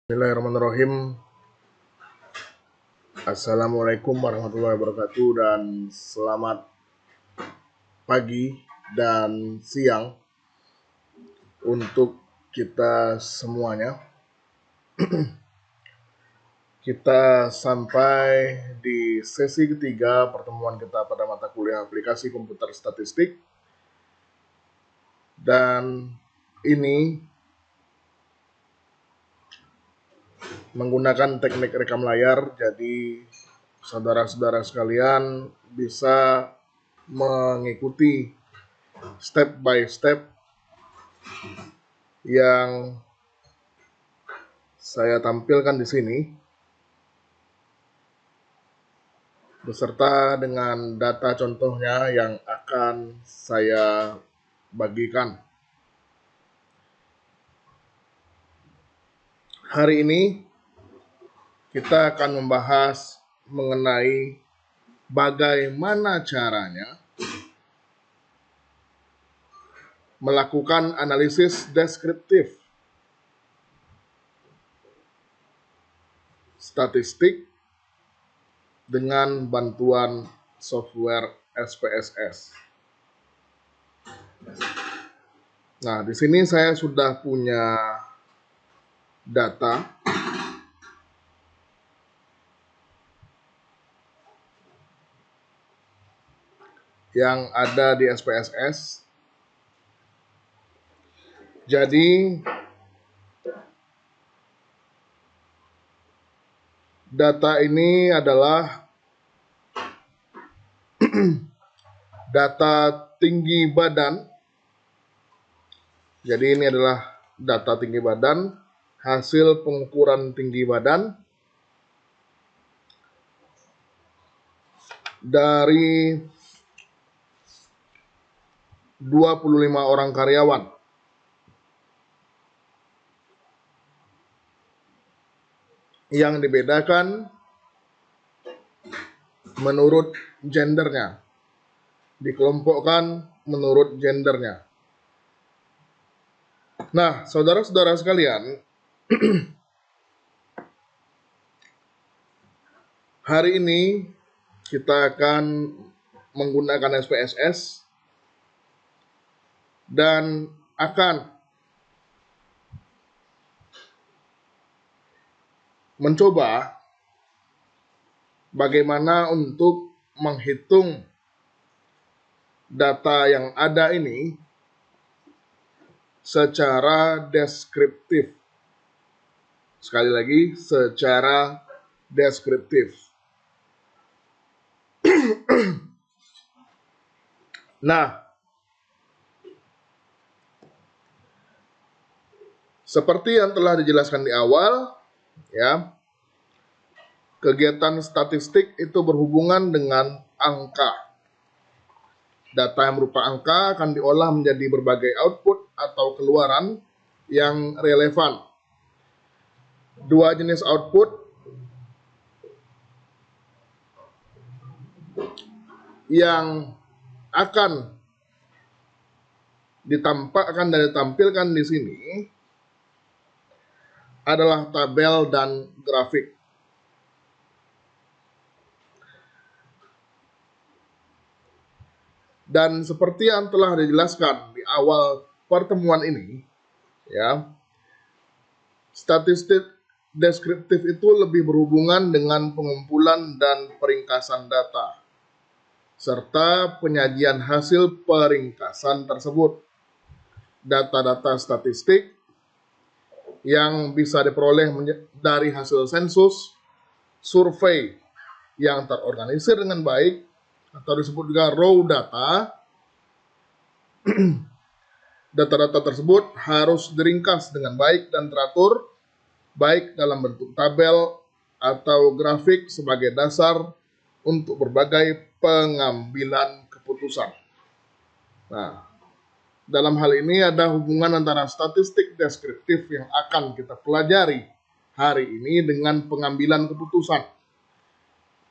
Bismillahirrahmanirrahim. Assalamualaikum warahmatullahi wabarakatuh dan selamat pagi dan siang untuk kita semuanya. Kita sampai di sesi ketiga pertemuan kita pada mata kuliah aplikasi komputer statistik, dan ini menggunakan teknik rekam layar. Jadi saudara-saudara sekalian bisa mengikuti step by step yang saya tampilkan di sini beserta dengan data contohnya yang akan saya bagikan. Hari ini kita akan membahas mengenai bagaimana caranya melakukan analisis deskriptif statistik dengan bantuan software SPSS. Nah, di sini saya sudah punya data yang ada di SPSS. Jadi data ini adalah data tinggi badan. Jadi ini adalah data tinggi badan, hasil pengukuran tinggi badan dari 25 orang karyawan. Yang dibedakan menurut gendernya, dikelompokkan menurut gendernya. Nah, saudara-saudara sekalian, hari ini kita akan menggunakan SPSS dan akan mencoba bagaimana untuk menghitung data yang ada ini secara deskriptif. Sekali lagi, secara deskriptif. Nah, seperti yang telah dijelaskan di awal, ya, kegiatan statistik itu berhubungan dengan angka. Data yang berupa angka akan diolah menjadi berbagai output atau keluaran yang relevan. Dua jenis output yang akan ditampakkan dan ditampilkan di sini adalah tabel dan grafik. Dan seperti yang telah dijelaskan di awal pertemuan ini, ya, statistik deskriptif itu lebih berhubungan dengan pengumpulan dan peringkasan data, serta penyajian hasil peringkasan tersebut. Data-data statistik yang bisa diperoleh dari hasil sensus, survei yang terorganisir dengan baik, atau disebut juga raw data. Data-data tersebut harus diringkas dengan baik dan teratur, baik dalam bentuk tabel atau grafik sebagai dasar untuk berbagai pengambilan keputusan. Nah, dalam hal ini ada hubungan antara statistik deskriptif yang akan kita pelajari hari ini dengan pengambilan keputusan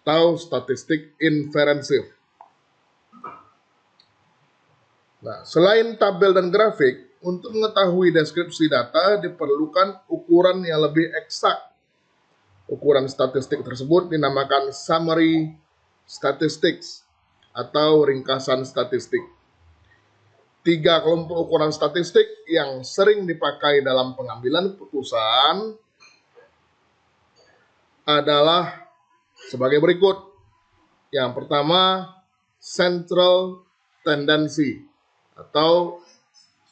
atau statistik inferensif. Nah, selain tabel dan grafik, untuk mengetahui deskripsi data diperlukan ukuran yang lebih eksak. Ukuran statistik tersebut dinamakan summary statistics atau ringkasan statistik. 3 kelompok ukuran statistik yang sering dipakai dalam pengambilan keputusan adalah sebagai berikut. Yang pertama, central tendency atau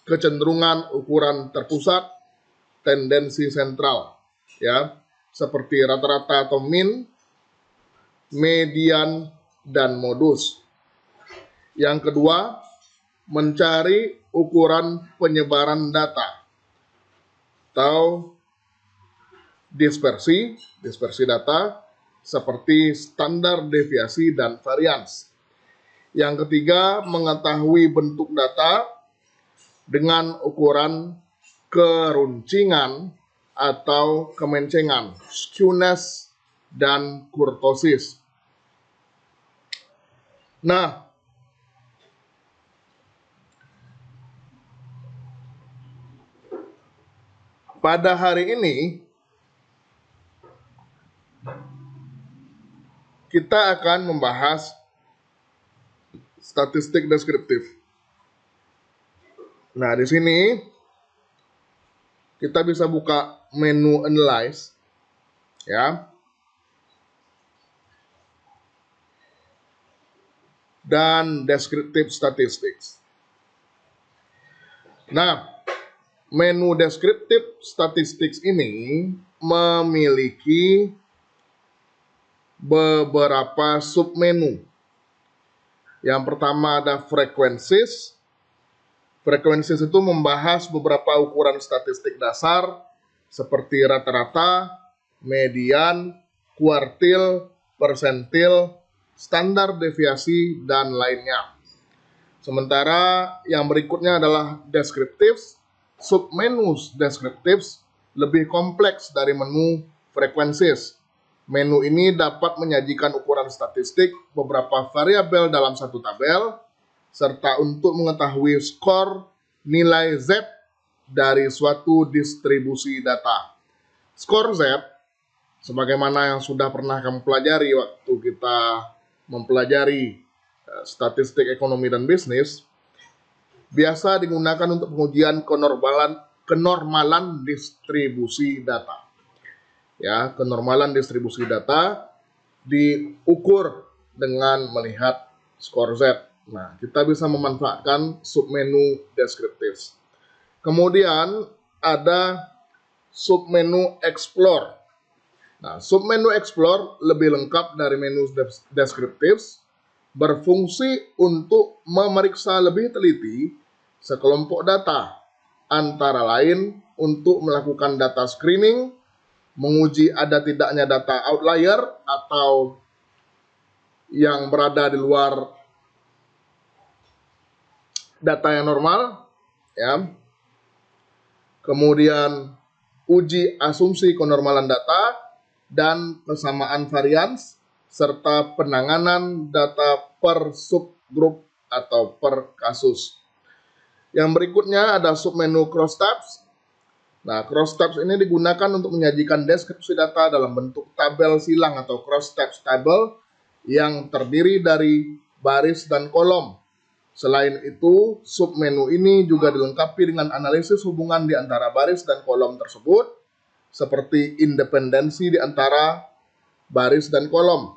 kecenderungan ukuran terpusat, tendensi sentral, ya, seperti rata-rata atau mean, median, dan modus. Yang kedua, mencari ukuran penyebaran data atau dispersi data seperti standar deviasi dan varians. Yang ketiga, mengetahui bentuk data dengan ukuran keruncingan atau kemencengan, skewness, dan kurtosis. Nah, pada hari ini kita akan membahas statistik deskriptif. Nah, di sini kita bisa buka menu analyze, ya. Dan descriptive statistics. Nah, menu descriptive statistics ini memiliki beberapa submenu. Yang pertama ada frequencies. Frequencies itu membahas beberapa ukuran statistik dasar seperti rata-rata, median, kuartil, persentil, standar deviasi, dan lainnya. Sementara yang berikutnya adalah descriptives. Submenu descriptives lebih kompleks dari menu frequencies. Menu ini dapat menyajikan ukuran statistik beberapa variabel dalam satu tabel, serta untuk mengetahui skor nilai Z dari suatu distribusi data. Skor Z, sebagaimana yang sudah pernah kamu pelajari waktu kita mempelajari statistik ekonomi dan bisnis, biasa digunakan untuk pengujian kenormalan distribusi data. Ya, kenormalan distribusi data diukur dengan melihat skor Z. Nah, kita bisa memanfaatkan submenu descriptives. Kemudian ada submenu explore. Nah, submenu explore lebih lengkap dari menu descriptives, berfungsi untuk memeriksa lebih teliti sekelompok data, antara lain untuk melakukan data screening, menguji ada tidaknya data outlier atau yang berada di luar data yang normal, ya. Kemudian uji asumsi kenormalan data dan kesamaan varians serta penanganan data per subgroup atau per kasus. Yang berikutnya ada submenu crosstabs. Nah, crosstabs ini digunakan untuk menyajikan deskripsi data dalam bentuk tabel silang atau crosstabs table yang terdiri dari baris dan kolom. Selain itu, submenu ini juga dilengkapi dengan analisis hubungan di antara baris dan kolom tersebut, seperti independensi di antara baris dan kolom,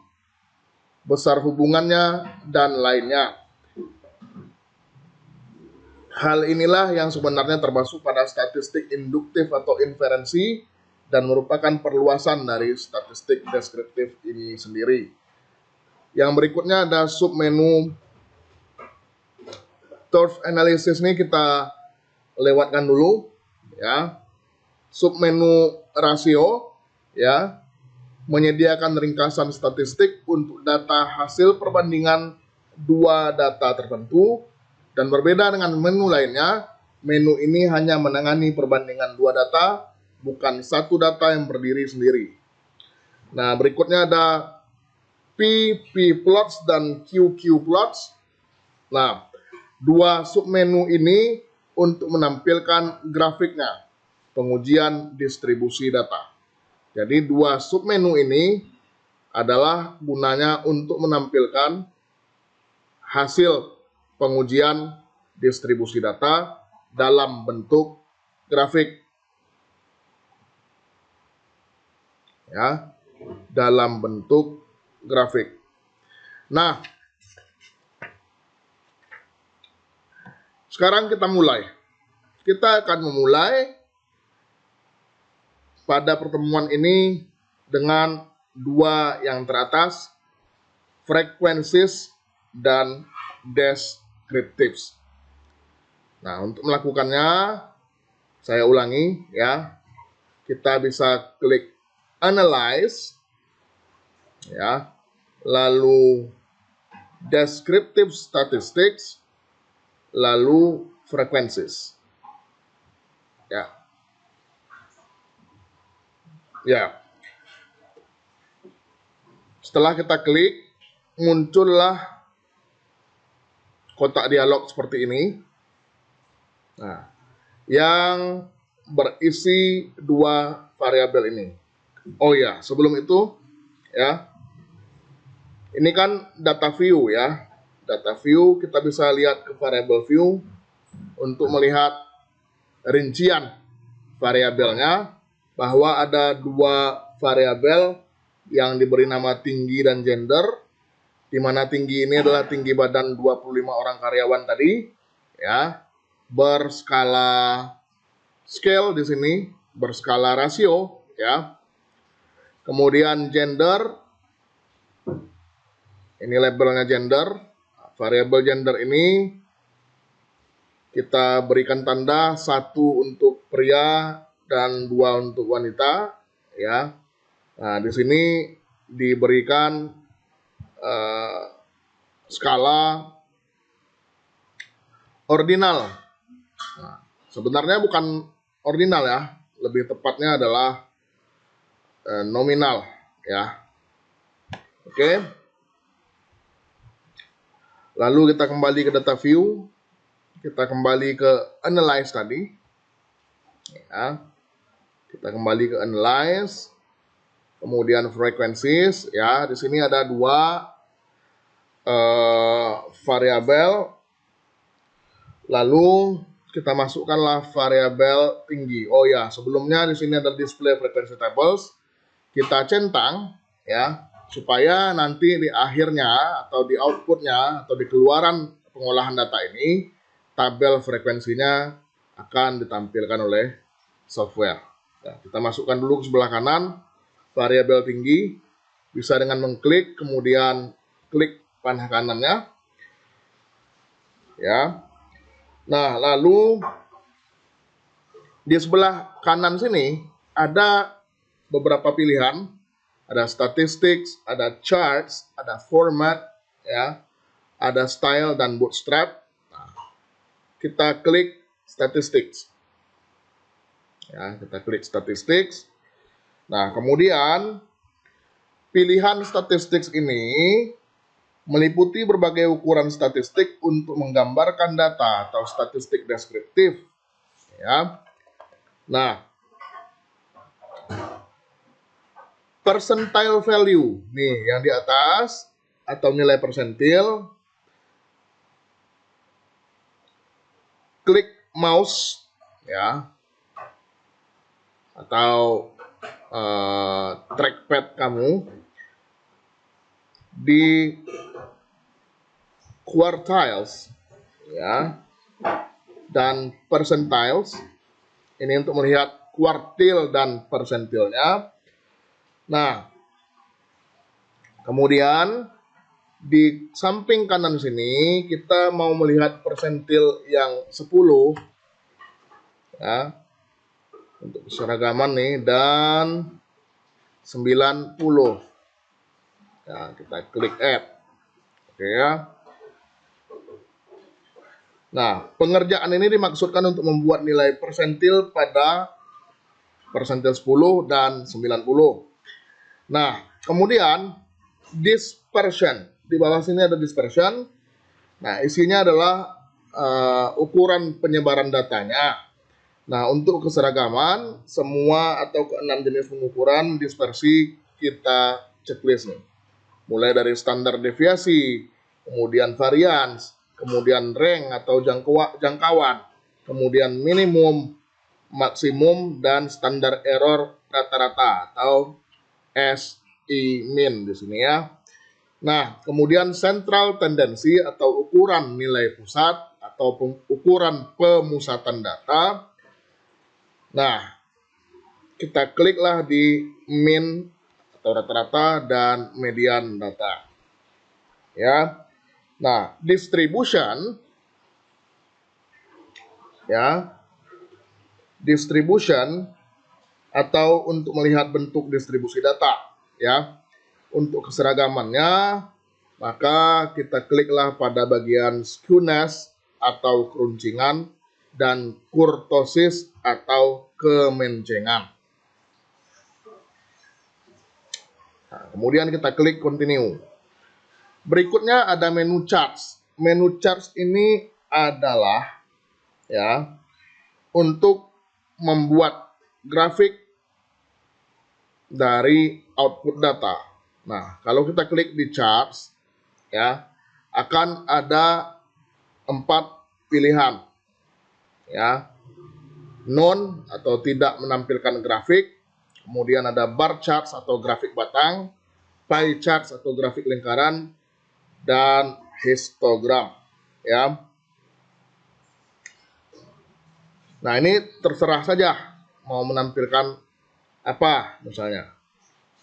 besar hubungannya, dan lainnya. Hal inilah yang sebenarnya termasuk pada statistik induktif atau inferensi dan merupakan perluasan dari statistik deskriptif ini sendiri. Yang berikutnya ada submenu turf analysis, ini kita lewatkan dulu, ya. Submenu rasio, ya, menyediakan ringkasan statistik untuk data hasil perbandingan dua data tertentu, dan berbeda dengan menu lainnya, menu ini hanya menangani perbandingan dua data, bukan satu data yang berdiri sendiri. Nah, berikutnya ada PP plots dan QQ plots. Nah, dua submenu ini untuk menampilkan grafiknya, pengujian distribusi data. Jadi dua submenu ini adalah gunanya untuk menampilkan hasil pengujian distribusi data dalam bentuk grafik. Ya, dalam bentuk grafik. Nah, sekarang kita mulai. Kita akan memulai pada pertemuan ini dengan dua yang teratas, frequencies dan descriptives. Nah, untuk melakukannya, saya ulangi ya. Kita bisa klik analyze, ya, lalu descriptive statistics, lalu frequencies. Ya. Setelah kita klik, muncullah kotak dialog seperti ini. Nah, yang berisi dua variabel ini. Oh ya, sebelum itu ya. Ini kan data view ya. Data view kita bisa lihat ke variabel view untuk melihat rincian variabelnya, bahwa ada dua variabel yang diberi nama tinggi dan gender, di mana tinggi ini adalah tinggi badan 25 orang karyawan tadi, ya, berskala scale di sini, berskala rasio, ya. Kemudian gender, ini labelnya gender, variabel gender ini kita berikan tanda 1 untuk pria dan 2 untuk wanita, ya. Nah, di sini diberikan skala ordinal. Nah, sebenarnya bukan ordinal ya, lebih tepatnya adalah nominal, ya. Oke. Lalu kita kembali ke data view, kita kembali ke analyze tadi, ya. Kita kembali ke analyze, kemudian frequencies, ya. Di sini ada dua variabel, lalu kita masukkanlah variabel tinggi. Oh ya, sebelumnya di sini ada display frequency tables, kita centang, ya, supaya nanti di akhirnya atau di outputnya atau di keluaran pengolahan data ini, tabel frekuensinya akan ditampilkan oleh software. Ya, kita masukkan dulu ke sebelah kanan variabel tinggi, bisa dengan mengklik, kemudian klik panah kanannya, ya. Nah, lalu di sebelah kanan sini ada beberapa pilihan, ada statistics, ada charts, ada format, ya, ada style dan bootstrap. Nah, kita klik statistics, ya, kita klik statistics. Nah, kemudian pilihan statistics ini meliputi berbagai ukuran statistik untuk menggambarkan data atau statistik deskriptif, ya. Nah, percentile value nih yang di atas atau nilai persentil, klik mouse, ya, atau trackpad kamu di quartiles, ya, dan percentiles. Ini untuk melihat kuartil dan persentilnya. Nah, kemudian di samping kanan sini kita mau melihat persentil yang 10, ya, untuk keseragaman nih, dan 90. Ya, kita klik add. Oke, ya. Nah, pengerjaan ini dimaksudkan untuk membuat nilai persentil pada persentil 10 dan 90. Nah, kemudian dispersion. Di bawah sini ada dispersion. Nah, isinya adalah ukuran penyebaran datanya. Nah, untuk keseragaman, semua atau keenam jenis pengukuran dispersi kita checklist nih. Mulai dari standar deviasi, kemudian varians, kemudian rank atau jangkauan, kemudian minimum, maksimum, dan standar error rata-rata atau SI-min di sini ya. Nah, kemudian central tendency atau ukuran nilai pusat atau ukuran pemusatan data. Nah, kita kliklah di min atau rata-rata dan median data. Ya. Nah, distribution ya. Distribution atau untuk melihat bentuk distribusi data ya. Untuk keseragamannya, maka kita kliklah pada bagian skewness atau keruncingan dan kurtosis atau kemencengan. Nah, kemudian kita klik continue. Berikutnya ada menu charts. Menu charts ini adalah ya untuk membuat grafik dari output data. Nah, kalau kita klik di charts ya, akan ada 4 pilihan ya. Non atau tidak menampilkan grafik, kemudian ada bar charts atau grafik batang, pie charts atau grafik lingkaran, dan histogram ya. Nah, ini terserah saja mau menampilkan apa misalnya.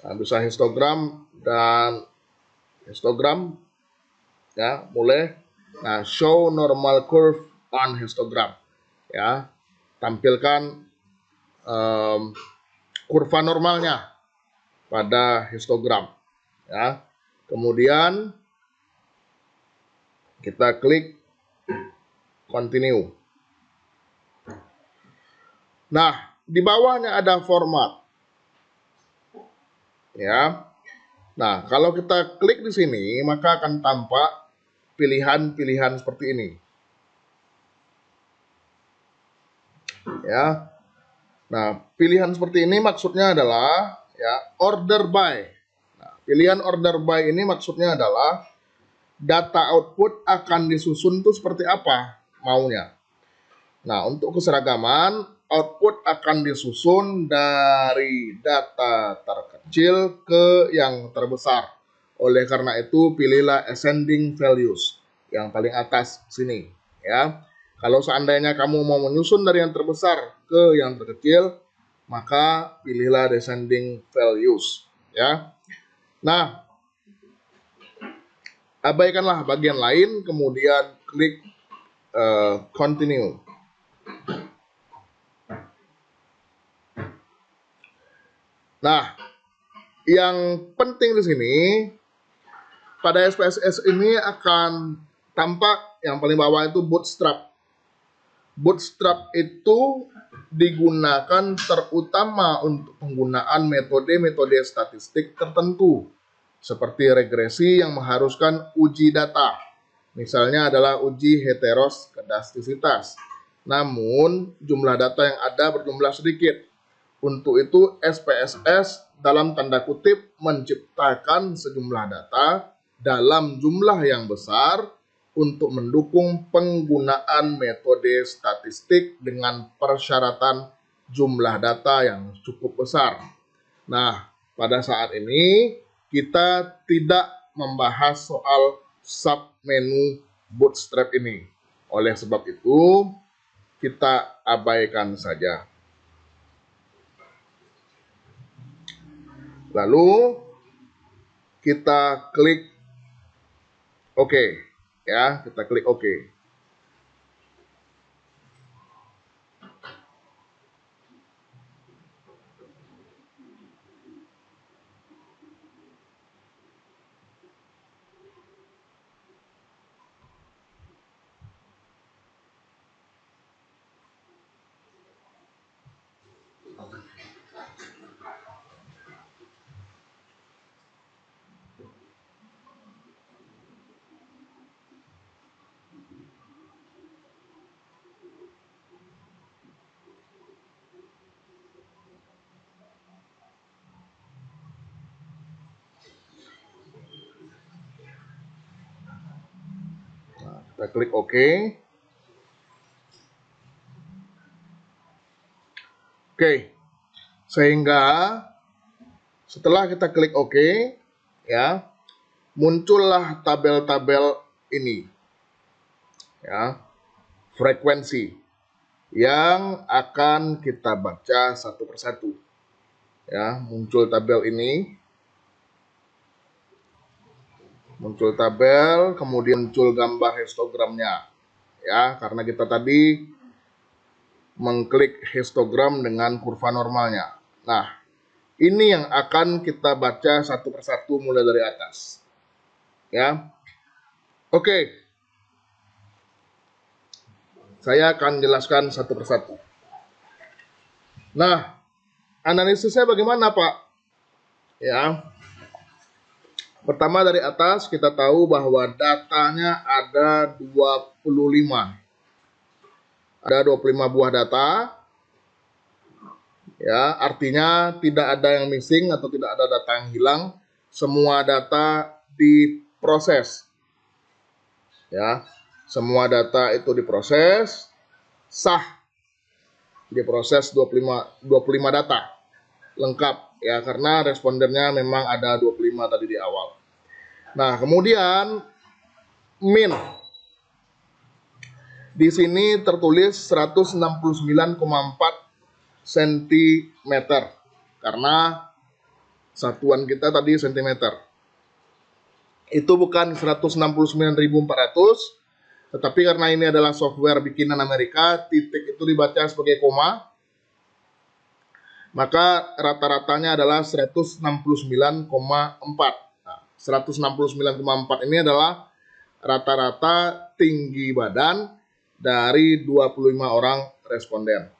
Nah, bisa histogram dan histogram ya, boleh. Nah, show normal curve on histogram ya, tampilkan kurva normalnya pada histogram ya. Kemudian kita klik continue. Nah, di bawahnya ada format ya. Nah, kalau kita klik di sini, maka akan tampak pilihan-pilihan seperti ini. Ya. Nah, pilihan seperti ini maksudnya adalah ya order by. Nah, pilihan order by ini maksudnya adalah data output akan disusun tuh seperti apa maunya. Nah, untuk keseragaman, output akan disusun dari data terkecil ke yang terbesar. Oleh karena itu, pilihlah ascending values yang paling atas sini. Ya, kalau seandainya kamu mau menyusun dari yang terbesar ke yang terkecil, maka pilihlah descending values. Ya, nah, abaikanlah bagian lain, kemudian klik continue. Nah, yang penting di sini pada SPSS ini akan tampak yang paling bawah itu bootstrap. Bootstrap itu digunakan terutama untuk penggunaan metode-metode statistik tertentu seperti regresi yang mengharuskan uji data. Misalnya adalah uji heteroskedastisitas. Namun jumlah data yang ada berjumlah sedikit. Untuk itu SPSS dalam tanda kutip menciptakan sejumlah data dalam jumlah yang besar untuk mendukung penggunaan metode statistik dengan persyaratan jumlah data yang cukup besar. Nah, pada saat ini kita tidak membahas soal submenu bootstrap ini. Oleh sebab itu, kita abaikan saja. Lalu kita klik OK ya, kita klik OK. Kita klik OK. Oke, sehingga setelah kita klik OK, ya, muncullah tabel-tabel ini, ya, frekuensi yang akan kita baca satu persatu. Ya, muncul tabel ini, muncul tabel, kemudian muncul gambar histogramnya. Ya, karena kita tadi mengklik histogram dengan kurva normalnya. Nah, ini yang akan kita baca satu persatu mulai dari atas. Ya. Oke. Saya akan jelaskan satu persatu. Nah, analisisnya bagaimana, Pak? Ya. Pertama dari atas kita tahu bahwa datanya ada 25. Ada 25 buah data. Ya, artinya tidak ada yang missing atau tidak ada data yang hilang. Semua data diproses. Ya. Semua data itu diproses, sah, diproses 25 data, lengkap, ya, karena respondennya memang ada 25 tadi di awal. Nah, kemudian min, di sini tertulis 169,4 cm, karena satuan kita tadi cm. Itu bukan 169.400, tetapi karena ini adalah software bikinan Amerika, titik itu dibaca sebagai koma, maka rata-ratanya adalah 169,4. Nah, 169,4 ini adalah rata-rata tinggi badan dari 25 orang responden.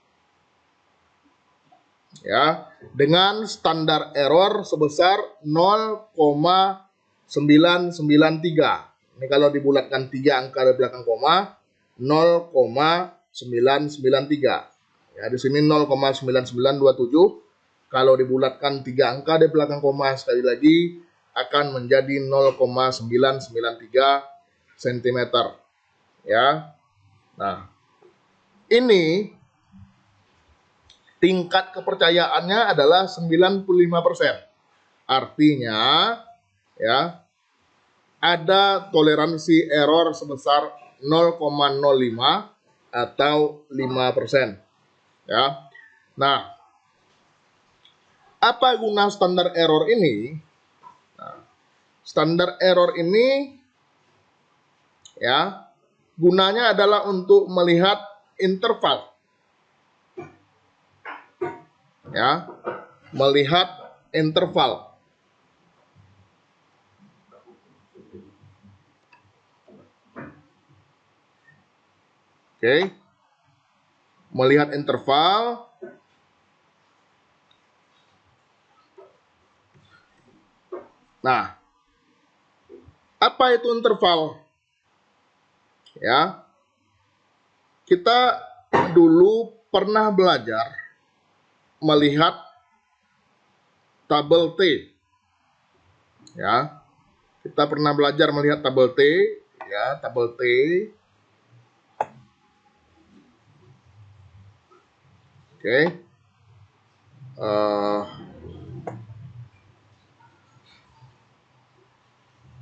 Ya, dengan standar error sebesar 0,993. Ini kalau dibulatkan 3 angka di belakang koma, 0,993. Ya, di sini 0,9927. Kalau dibulatkan 3 angka di belakang koma sekali lagi akan menjadi 0,993 cm. Ya. Nah, ini tingkat kepercayaannya adalah 95%. Artinya, ya, ada toleransi error sebesar 0,05 atau 5%. Ya. Nah, apa guna standar error ini? Nah, standar error ini, ya, gunanya adalah untuk melihat interval. Ya, melihat interval. Oke. Melihat interval. Nah, apa itu interval? Ya. Kita dulu pernah belajar melihat tabel T. Ya. Kita pernah belajar melihat tabel T, ya, tabel T. Oke.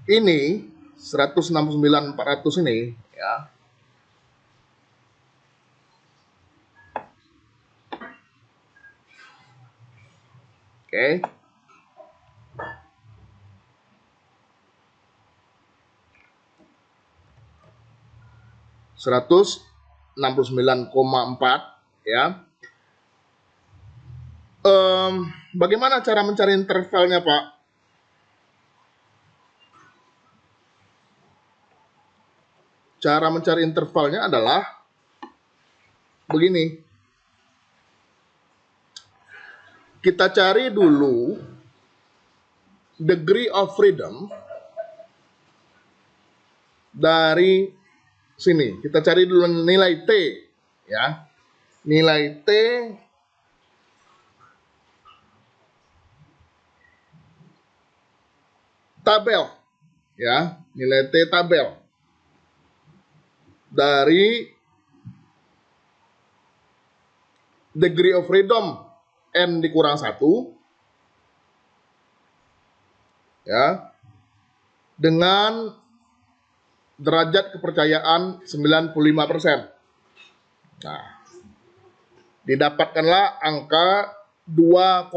Ini 169.400 ini, ya. Oke. ,169,4, ya. Bagaimana cara mencari intervalnya, Pak? Cara mencari intervalnya adalah begini. Kita cari dulu degree of freedom dari sini. Kita cari dulu nilai T, ya. Nilai T tabel, ya, nilai T tabel. dari degree of freedom N dikurang 1 ya, dengan derajat kepercayaan 95%. Nah, didapatkanlah angka 2,05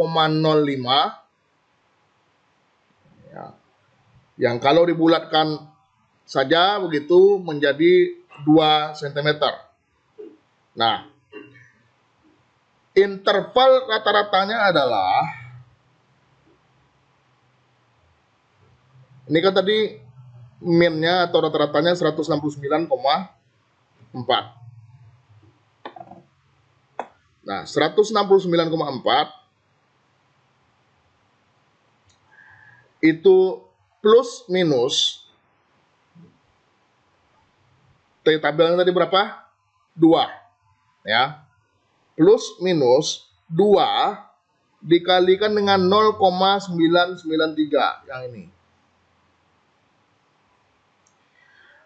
ya, yang kalau dibulatkan saja begitu menjadi 2 cm. Nah, interval rata-ratanya adalah, ini kan tadi min-nya atau rata-ratanya 169,4. Nah, 169,4 itu plus minus T tabelnya tadi berapa? 2 ya. Plus minus 2 dikalikan dengan 0,993 yang ini.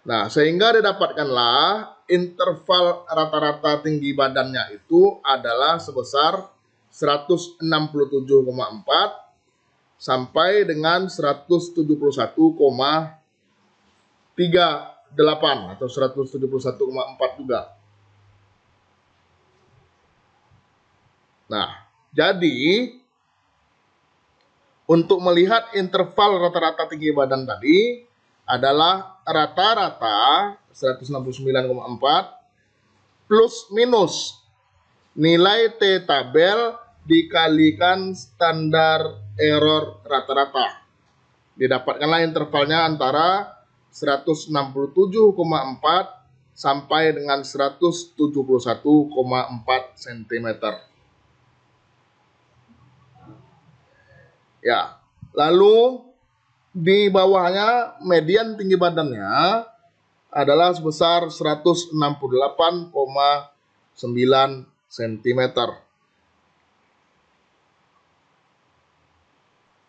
Nah, sehingga didapatkanlah interval rata-rata tinggi badannya itu adalah sebesar 167,4 sampai dengan 171,38 atau 171,4 juga. Nah, jadi untuk melihat interval rata-rata tinggi badan tadi adalah rata-rata 169,4 plus minus nilai T tabel dikalikan standar error rata-rata. Didapatkanlah intervalnya antara 167,4 sampai dengan 171,4 cm. Ya, lalu di bawahnya median tinggi badannya adalah sebesar 168,9 cm.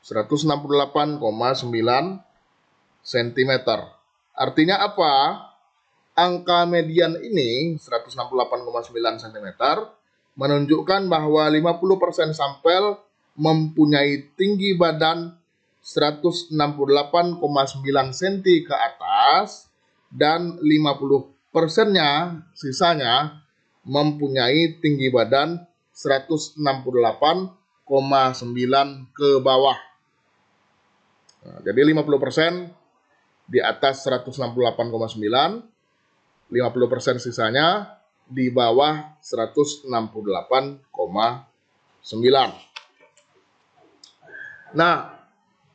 168,9 cm. Artinya apa? Angka median ini 168,9 cm menunjukkan bahwa 50% sampel mempunyai tinggi badan 168,9 cm ke atas dan 50%-nya sisanya mempunyai tinggi badan 168,9 ke bawah. Nah, jadi 50% di atas 168,9, 50% sisanya di bawah 168,9. Nah,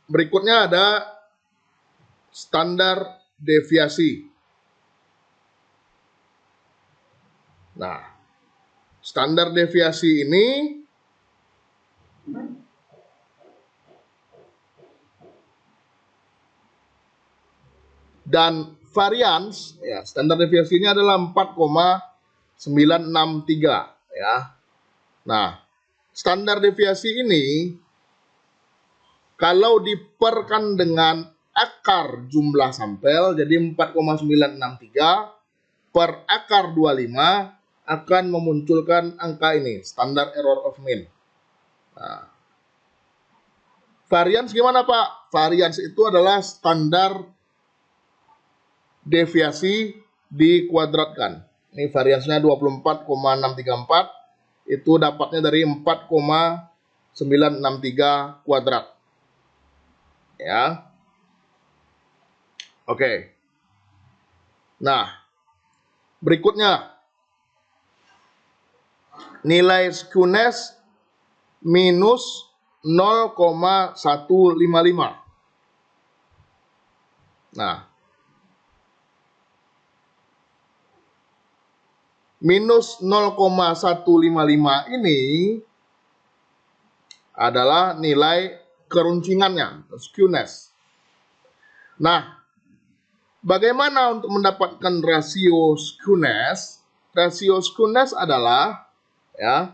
berikutnya ada standar deviasi. Nah, standar deviasi ini dan varians, ya, standar deviasi ini adalah 4,963 ya. Nah, standar deviasi ini kalau diperkan dengan akar jumlah sampel, jadi 4,963 per akar 25 akan memunculkan angka ini, standar error of mean. Nah, varians gimana Pak? Varians itu adalah standar deviasi dikuadratkan. Ini variansnya 24,634, itu dapatnya dari 4,963 kuadrat. Ya. Oke. Nah, berikutnya nilai skewness minus 0,155. Nah, minus 0,155 ini adalah nilai keruncingannya, skewness. Nah, bagaimana untuk mendapatkan rasio skewness? Rasio skewness adalah ya,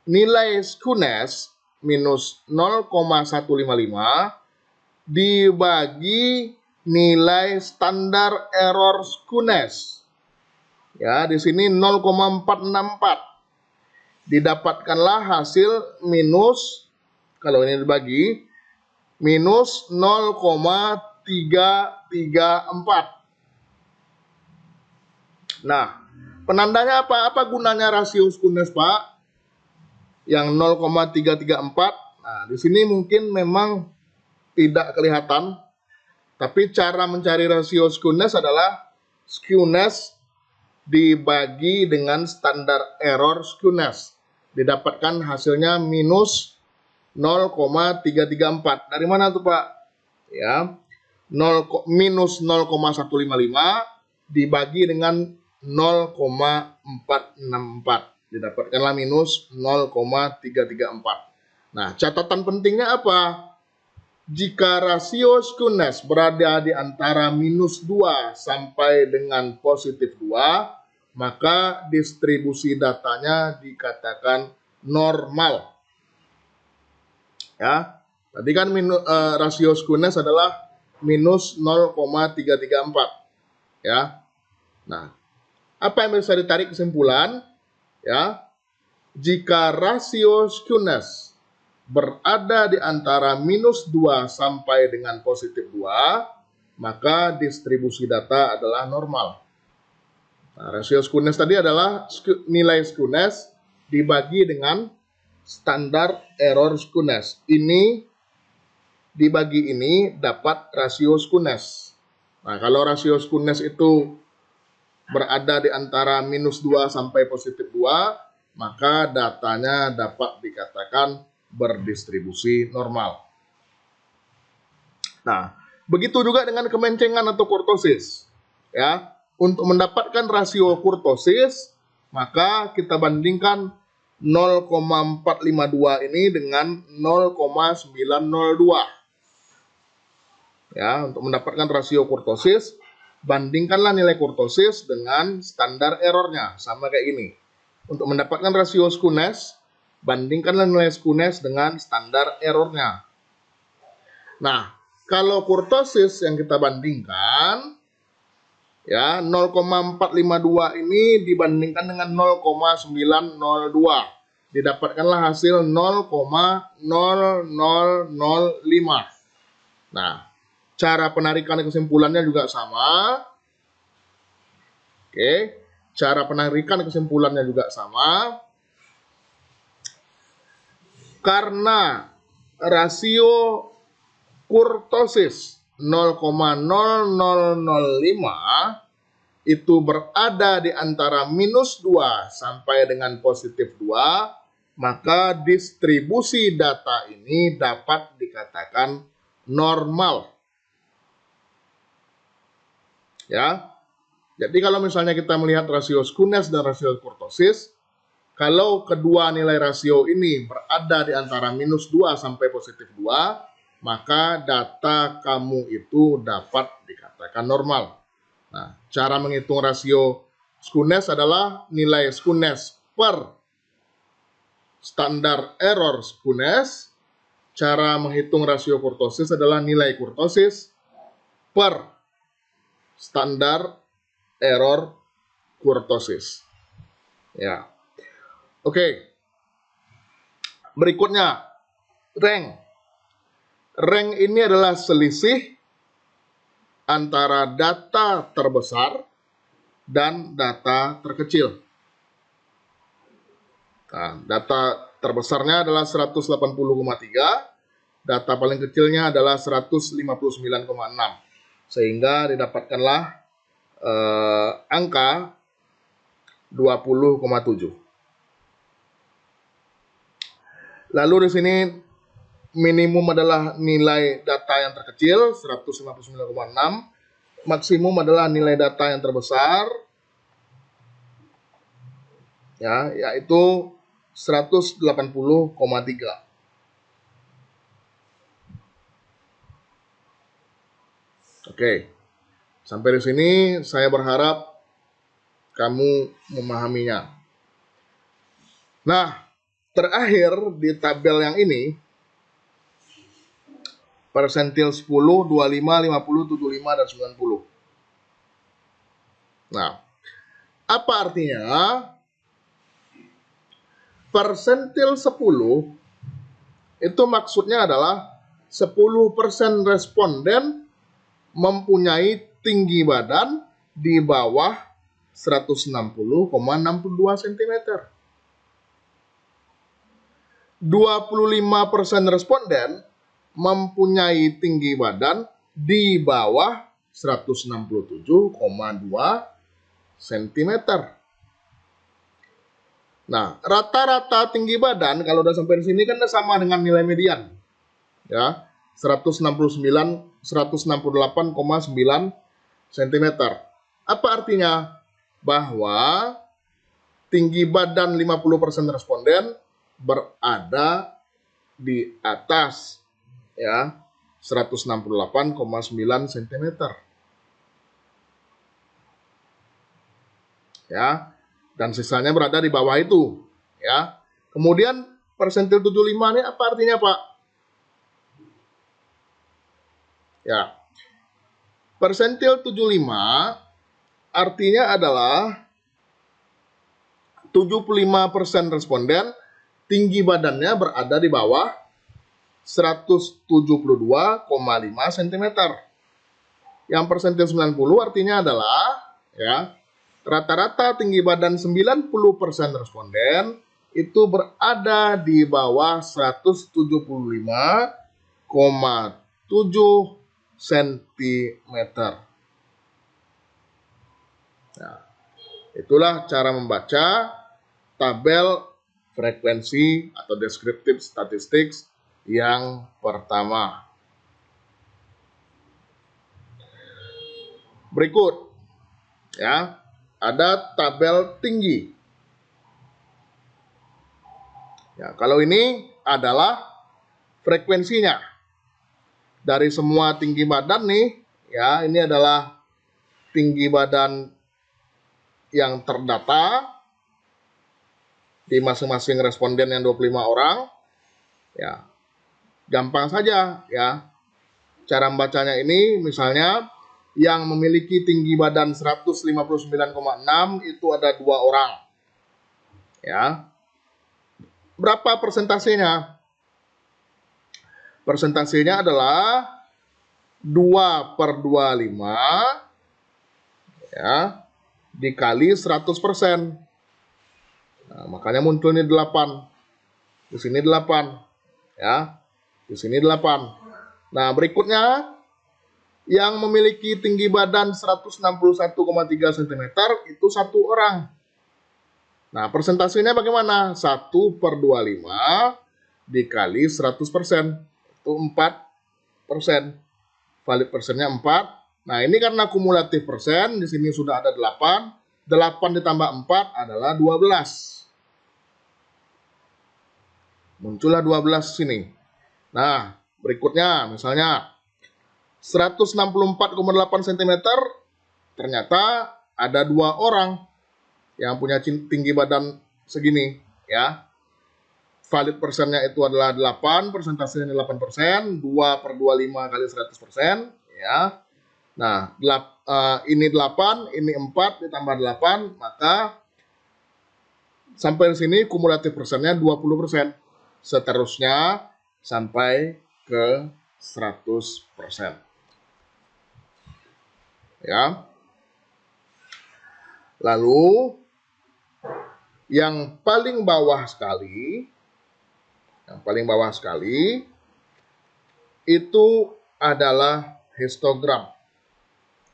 nilai skewness minus 0,155 dibagi nilai standar error skewness. Ya, di sini 0,464. Didapatkanlah hasil minus, kalau ini dibagi, minus 0,334. Nah, penandanya apa? Apa gunanya rasio Skewness, Pak? Yang 0,334. Nah, di sini mungkin memang tidak kelihatan, tapi cara mencari rasio Skewness adalah Skewness dibagi dengan standar error Skewness. Didapatkan hasilnya minus 0,334. Dari mana tuh, Pak? Ya, minus 0,155 dibagi dengan 0,464. Didapatkanlah minus 0,334. Nah, catatan pentingnya apa? Jika rasio Skewness berada di antara minus 2 sampai dengan positif 2, maka distribusi datanya dikatakan normal. Ya, tadi kan rasio Skewness adalah minus 0,334. Ya, nah, apa yang bisa ditarik kesimpulan? Ya, jika rasio Skewness berada di antara minus 2 sampai dengan positif 2, maka distribusi data adalah normal. Nah, rasio Skewness tadi adalah nilai Skewness dibagi dengan standar error Skewness. Ini dibagi ini dapat rasio Skewness. Nah, kalau rasio Skewness itu berada di antara minus 2 sampai positif 2, maka datanya dapat dikatakan berdistribusi normal. Nah, begitu juga dengan kemencengan atau kurtosis. Ya, untuk mendapatkan rasio kurtosis, maka kita bandingkan 0,452 ini dengan 0,902. Ya, untuk mendapatkan rasio kurtosis, bandingkanlah nilai kurtosis dengan standar errornya, sama kayak gini. Untuk mendapatkan rasio Skewness, bandingkanlah nilai Skewness dengan standar errornya. Nah, kalau kurtosis yang kita bandingkan, ya 0,452 ini dibandingkan dengan 0,902, didapatkanlah hasil 0,0005. Nah, cara penarikan kesimpulannya juga sama. Oke, cara penarikan kesimpulannya juga sama. Karena rasio kurtosis 0,0005 itu berada di antara minus 2 sampai dengan positif 2, maka distribusi data ini dapat dikatakan normal. Ya, jadi kalau misalnya kita melihat rasio Skewness dan rasio kurtosis, kalau kedua nilai rasio ini berada di antara minus 2 sampai positif 2, maka data kamu itu dapat dikatakan normal. Nah, cara menghitung rasio Skewness adalah nilai Skewness per standar error Skewness. Cara menghitung rasio kurtosis adalah nilai kurtosis per standar error kurtosis. Ya. Oke. Berikutnya, rank. Rank ini adalah selisih antara data terbesar dan data terkecil. Nah, data terbesarnya adalah 180,3, data paling kecilnya adalah 159,6. Sehingga didapatkanlah angka 20,7. Lalu di sini minimum adalah nilai data yang terkecil 159,6, maksimum adalah nilai data yang terbesar, ya, yaitu 180,3. Oke, sampai di sini saya berharap kamu memahaminya. Nah, terakhir di tabel yang ini, persentil 10, 25, 50, 75, dan 90. Nah, Apa artinya? Persentil 10 itu maksudnya adalah 10% responden mempunyai tinggi badan di bawah 160,62 cm. 25% responden mempunyai tinggi badan di bawah 167,2 cm. Nah, rata-rata tinggi badan kalau udah sampai di sini kan sama dengan nilai median. Ya, 168,9 cm. Apa artinya? Bahwa tinggi badan 50% responden berada di atas ya 168,9 cm. Ya. Dan sisanya berada di bawah itu, ya. Kemudian persentil 75 ini apa artinya, Pak? Ya. Persentil 75 artinya adalah 75% responden tinggi badannya berada di bawah 172,5 cm. Yang persentil 90 artinya adalah ya rata-rata tinggi badan 90% responden itu berada di bawah 175,7 cm. Nah, itulah cara membaca tabel frekuensi atau descriptive statistics yang pertama. Berikut ya, ada tabel tinggi. Ya, kalau ini adalah frekuensinya. Dari semua tinggi badan nih, ya, ini adalah tinggi badan yang terdata di masing-masing responden yang 25 orang. Ya. Gampang saja ya. Cara membacanya ini misalnya yang memiliki tinggi badan 159,6 itu ada 2 orang. Ya. Berapa persentasenya? Persentasenya adalah 2/25 ya, dikali 100%. Nah, makanya muncul ini 8. Di sini 8. Ya. Di sini 8. Nah, berikutnya yang memiliki tinggi badan 161,3 cm itu 1 orang. Nah, persentasenya bagaimana? 1/25 dikali 100%. Itu 4%. Valid persennya 4. Nah, ini karena kumulatif persen, di sini sudah ada 8. 8 ditambah 4 adalah 12. Muncullah 12 sini. Nah, berikutnya misalnya 164,8 cm ternyata ada 2 orang yang punya tinggi badan segini ya. Valid persennya itu adalah 8, persentasenya 8%, 2/25 kali 100% ya. Nah, ini 8, ini 4 ditambah 8, maka sampai di sini kumulatif persennya 20%. Seterusnya sampai ke 100%. Ya. Lalu yang paling bawah sekali itu adalah histogram.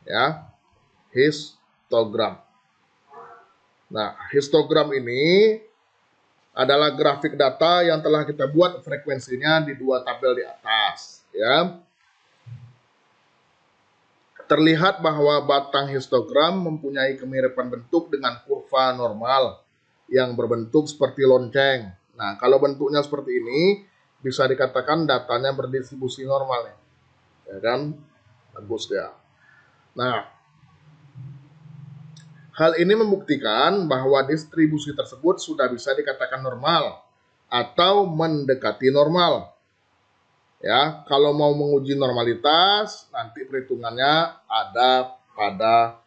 Ya. Histogram. Nah, histogram ini adalah grafik data yang telah kita buat frekuensinya di 2 tabel di atas. Ya. Terlihat bahwa batang histogram mempunyai kemiripan bentuk dengan kurva normal yang berbentuk seperti lonceng. Nah, kalau bentuknya seperti ini, bisa dikatakan datanya berdistribusi normal. Ya kan? Bagus ya. Nah, hal ini membuktikan bahwa distribusi tersebut sudah bisa dikatakan normal atau mendekati normal. Ya, kalau mau menguji normalitas, nanti perhitungannya ada pada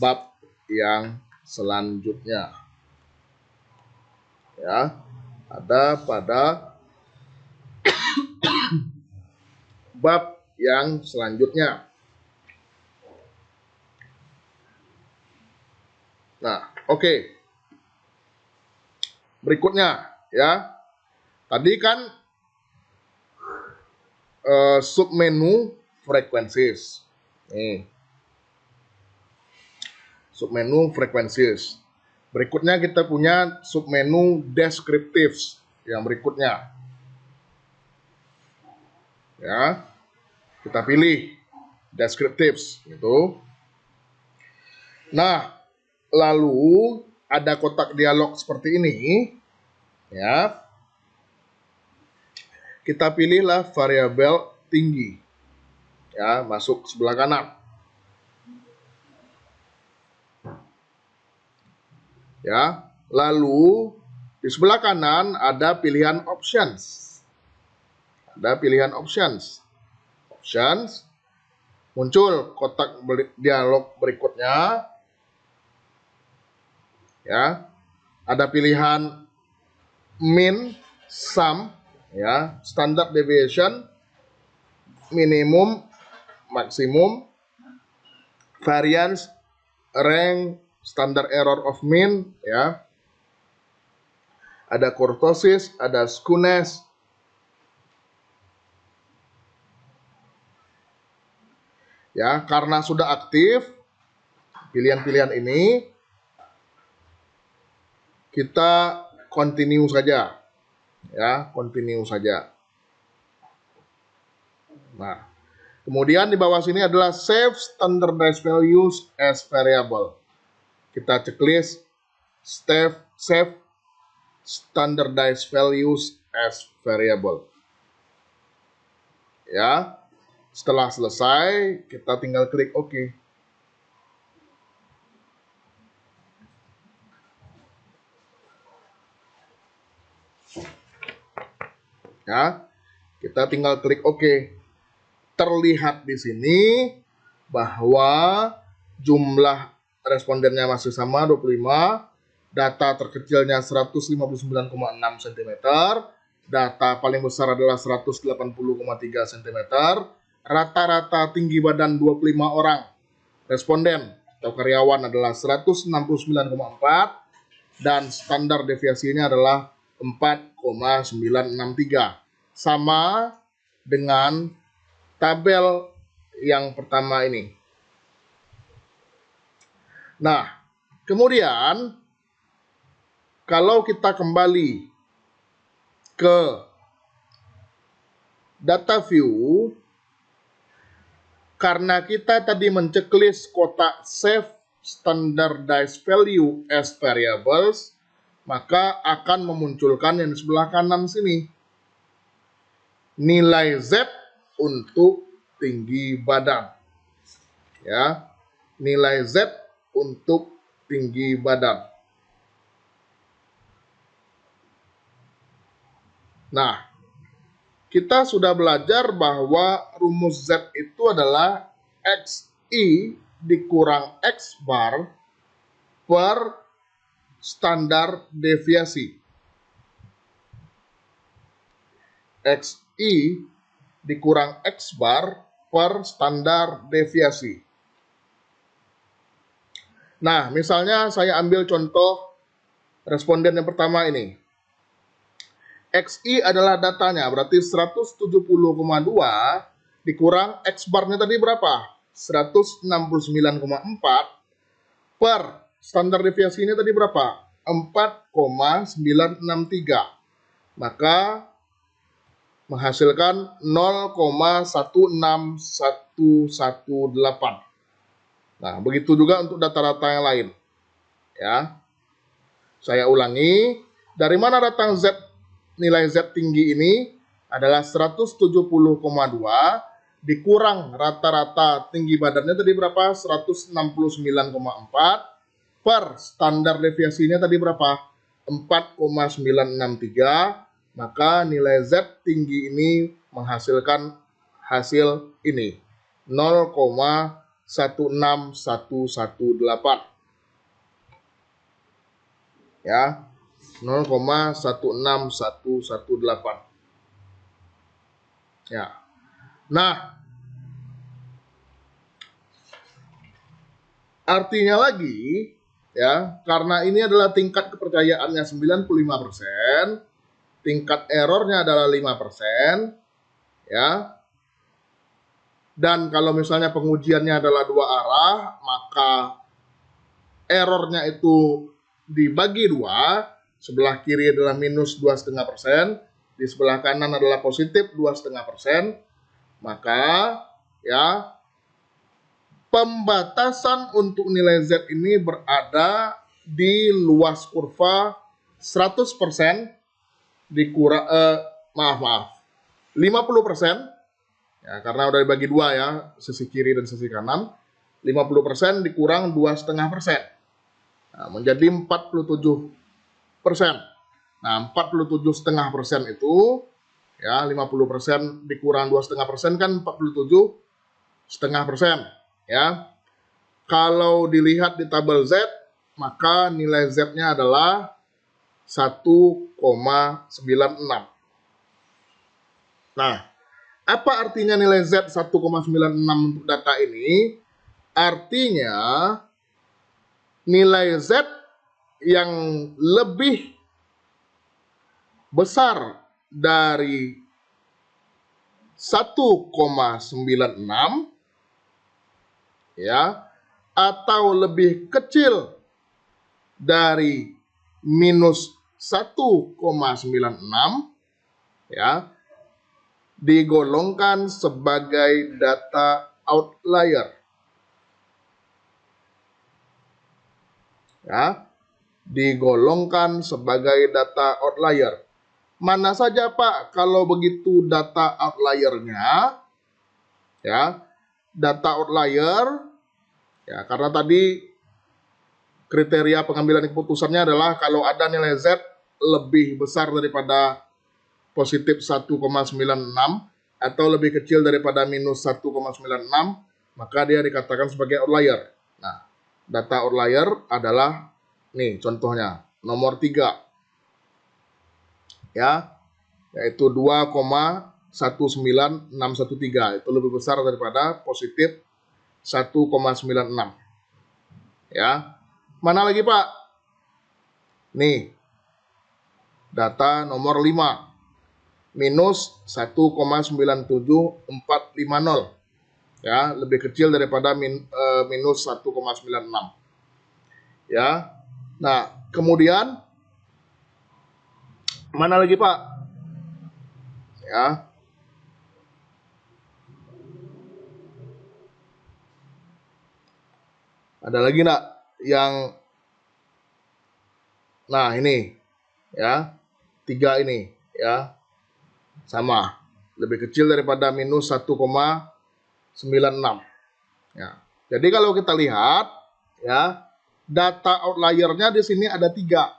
bab yang selanjutnya. Ya, ada pada bab yang selanjutnya. Nah, oke. Berikutnya, ya. Tadi kan submenu frequencies. Nih. Submenu frequencies. Berikutnya kita punya submenu descriptives yang berikutnya. Ya. Kita pilih descriptives gitu. Nah, lalu ada kotak dialog seperti ini, ya. Kita pilihlah variabel tinggi, ya, masuk sebelah kanan. Ya, lalu di sebelah kanan ada pilihan options. Ada pilihan options. Options, muncul kotak dialog berikutnya. Ya, ada pilihan min, sum, ya, standard deviation, minimum, maksimum, variance, rank, standard error of mean, ya. Ada kurtosis, ada skewness. Ya, karena sudah aktif pilihan-pilihan ini, kita continue saja. Ya, continue saja. Nah, kemudian di bawah sini adalah save standardized values as variable. Kita checklist save standardized values as variable. Ya, setelah selesai kita tinggal klik OK. Ya, kita tinggal klik OK. Terlihat di sini bahwa jumlah respondennya masih sama 25, data terkecilnya 159,6 cm, data paling besar adalah 180,3 cm, rata-rata tinggi badan 25 orang responden atau karyawan adalah 169,4 dan standar deviasinya adalah 4,963. Sama dengan tabel yang pertama ini. Nah, kemudian kalau kita kembali ke data view, karena kita tadi menceklis kotak save standardized value as variables, maka akan memunculkan yang di sebelah kanan sini. Nilai Z untuk tinggi badan. Ya, nilai Z untuk tinggi badan. Nah, kita sudah belajar bahwa rumus Z itu adalah XI dikurang X bar per standar deviasi. XI dikurang X bar per standar deviasi. Nah, misalnya saya ambil contoh responden yang pertama ini. XI adalah datanya, berarti 170,2 dikurang X bar-nya tadi berapa? 169,4 per standar deviasinya tadi berapa? 4,963. Maka menghasilkan 0,16118. Nah, begitu juga untuk data-data yang lain. Ya. Saya ulangi, dari mana datang Z, nilai Z tinggi ini adalah 170,2 dikurang rata-rata tinggi badannya tadi berapa? 169,4 per standar deviasinya tadi berapa? 4,963. Maka nilai Z tinggi ini menghasilkan hasil ini 0,16118. ya, 0,16118. Ya. Nah, artinya lagi, ya, karena ini adalah tingkat kepercayaannya 95%, tingkat errornya adalah 5%, ya. Dan kalau misalnya pengujiannya adalah dua arah, maka errornya itu dibagi dua, sebelah kiri adalah minus 2,5%, di sebelah kanan adalah positif 2,5%, maka ya pembatasan untuk nilai Z ini berada di luas kurva 100% dikurang 50%, ya, karena udah dibagi dua ya, sisi kiri dan sisi kanan. 50% dikurang 2,5%. Nah, menjadi 47%. Nah, 47,5% itu ya 50% dikurang 2,5% kan 47,5%, ya. Kalau dilihat di tabel Z, maka nilai Z-nya adalah 1,96. Nah, apa artinya nilai Z 1,96 untuk data ini? Artinya nilai Z yang lebih besar dari 1,96, ya, atau lebih kecil dari minus 1,96, ya, digolongkan sebagai data outlier. Ya, digolongkan sebagai data outlier. Mana saja Pak kalau begitu data outliernya? Ya, data outlier, ya, karena tadi kriteria pengambilan keputusannya adalah kalau ada nilai Z lebih besar daripada positif 1,96 atau lebih kecil daripada minus 1,96, maka dia dikatakan sebagai outlier. Nah, data outlier adalah nih contohnya nomor 3, ya, yaitu 2,19613, itu lebih besar daripada positif 1,96, ya. Mana lagi Pak? Nih data nomor 5, minus 1,97450, ya, lebih kecil daripada minus 1,96, ya. Nah, kemudian mana lagi Pak? Ya, ada lagi enggak yang, nah ini, ya, 3 ini, ya, sama, lebih kecil daripada minus 1,96. Ya. Jadi kalau kita lihat, ya, data outliernya di sini ada 3.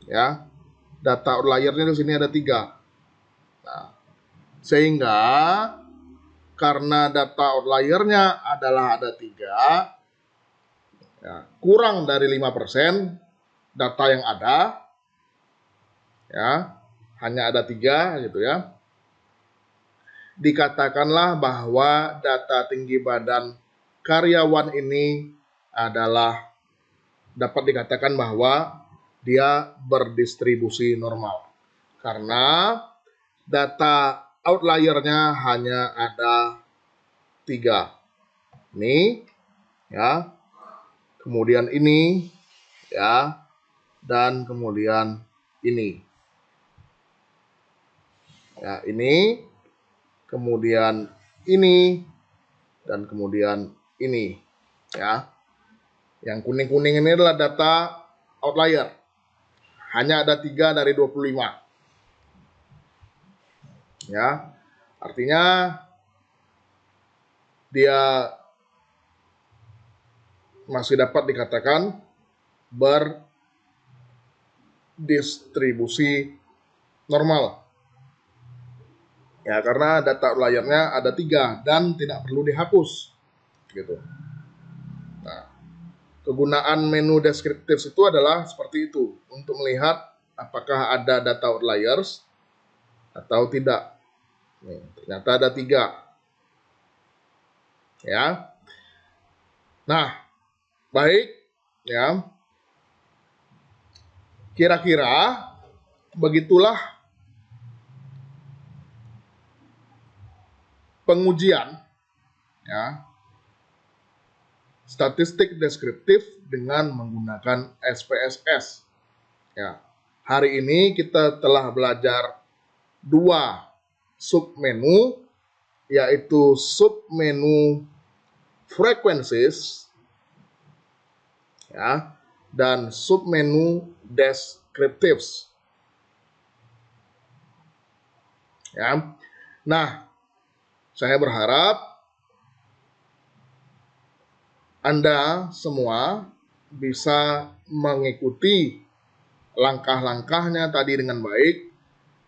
Ya, data outliernya di sini ada 3. Nah, sehingga karena data outliernya adalah ada 3, ya, kurang dari 5% data yang ada, ya, hanya ada 3 gitu ya. Dikatakanlah bahwa data tinggi badan karyawan ini adalah dapat dikatakan bahwa dia berdistribusi normal. Karena data outliernya hanya ada 3. Ini, ya, kemudian ini, ya, dan kemudian ini. Ya, ini, kemudian ini, dan kemudian ini, ya. Yang kuning-kuning ini adalah data outlier. Hanya ada 3 dari 25. Ya, artinya dia masih dapat dikatakan berdistribusi normal. Ya, karena data outliernya ada 3 dan tidak perlu dihapus. Gitu. Nah, Kegunaan menu deskriptif itu adalah seperti itu, untuk melihat apakah ada data outliers atau tidak. Nih, ternyata ada 3. Ya. Nah, baik, ya. Kira-kira begitulah pengujian, ya, statistik deskriptif dengan menggunakan SPSS. Ya. Hari ini kita telah belajar 2 submenu, yaitu submenu frequencies, ya, dan submenu descriptives. Ya. Nah, saya berharap Anda semua bisa mengikuti langkah-langkahnya tadi dengan baik,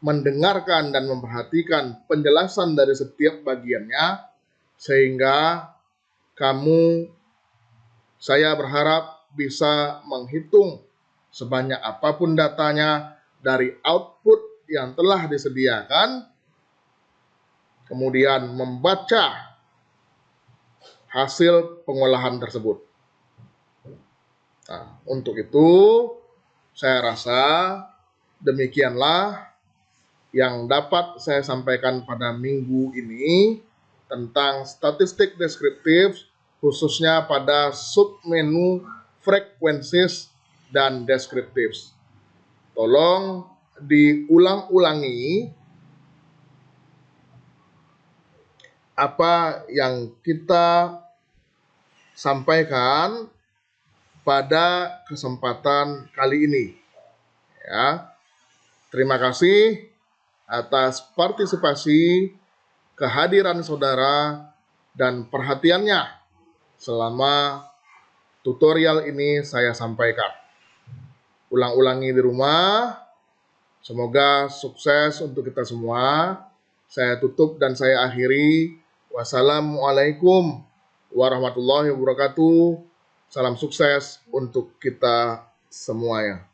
mendengarkan dan memperhatikan penjelasan dari setiap bagiannya, sehingga saya berharap bisa menghitung sebanyak apapun datanya dari output yang telah disediakan, kemudian membaca hasil pengolahan tersebut. Nah, untuk itu saya rasa demikianlah yang dapat saya sampaikan pada minggu ini tentang statistik deskriptif, khususnya pada submenu frequencies dan descriptives. Tolong diulang-ulangi apa yang kita sampaikan pada kesempatan kali ini. Ya. Terima kasih atas partisipasi, kehadiran saudara, dan perhatiannya selama tutorial ini saya sampaikan. Ulang-ulangi di rumah. Semoga sukses untuk kita semua. Saya tutup dan saya akhiri. Wassalamualaikum warahmatullahi wabarakatuh. Salam sukses untuk kita semuanya.